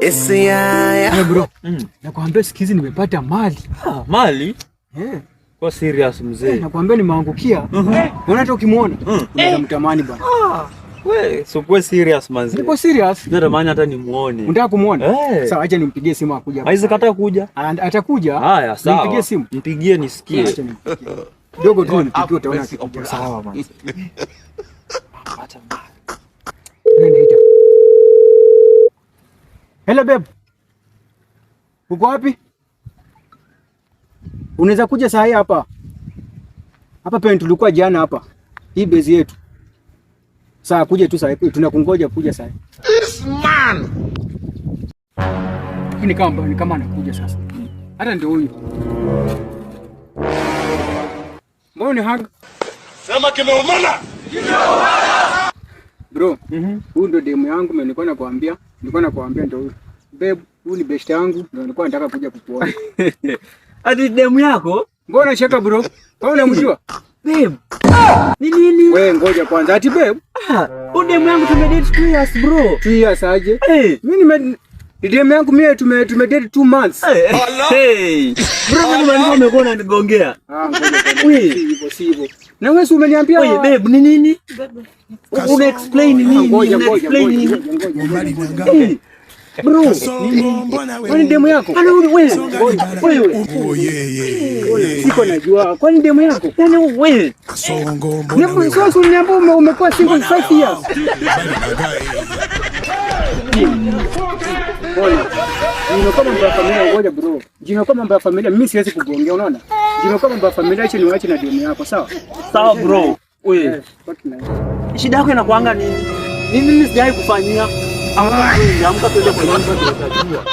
Hey bro, nakwambia siku hizi nimepata mali. Mali? Yeah. Kwa serious mzee. Nakwambia nimeangukia. Unaona hata ukimwona unaweza mtamani bana. We, so kwa serious manzi. Niko serious. Ndio maana hata nimuone. Unataka kumuona? Sawa, acha nimpigie simu akuja. Haizi kata kuja. Atakuja. Haya, sawa. Nimpigie simu. Mpigie nisikie. Acha nimpigie. Dogo tu nipigie utaona akikuja. Sawa manzi. Acha mbaya. Naita. Hello babe. Uko wapi? Unaweza kuja saa hii hapa. Hapa penye tulikuwa jana hapa. Hii base yetu. Saa kuja tu saa hii, tunakungoja kuja saa hii. This man. Ni kama anakuja sasa. Hata ndio huyu. Mbona ni hug? Sema kimeumana. Bro, huyu ndio demu yangu, nilikuwa nakwambia ndio huyu. Babe, huyu ni best yangu, ndio nilikuwa nataka kuja kukuona. Ati demu yako? Mbona unacheka bro? Wewe unamjua? Babe. Nini? Wewe ngoja kwanza. Ati babe? Huyu demu yangu tumedate 2 years bro. 2 years aje? Mimi demu yangu mimi tumedate 2 months. Bro, mimi nilikuwa nimekuwa nanigongea. Ngoja sivyo. Na wewe si umeniambia? Oye babe, ni nini? Una explain nini? Ngoja. Bro, kwani demu yako? Wewe. Siko najua. Kwani demu yako? Yaani wewe. Sasa uniambia umekuwa single 5 years. Jino kama mambo ya familia, ngoja bro. Jino kama mambo ya familia, mimi siwezi kugongea, unaona? Jino kama mambo ya familia, acha niwache na demu yako, sawa? Sawa bro. Wewe. Shida yako inakuanga nini? Mimi sijai kufanyia. Amka twende kwa nyumba tutajua.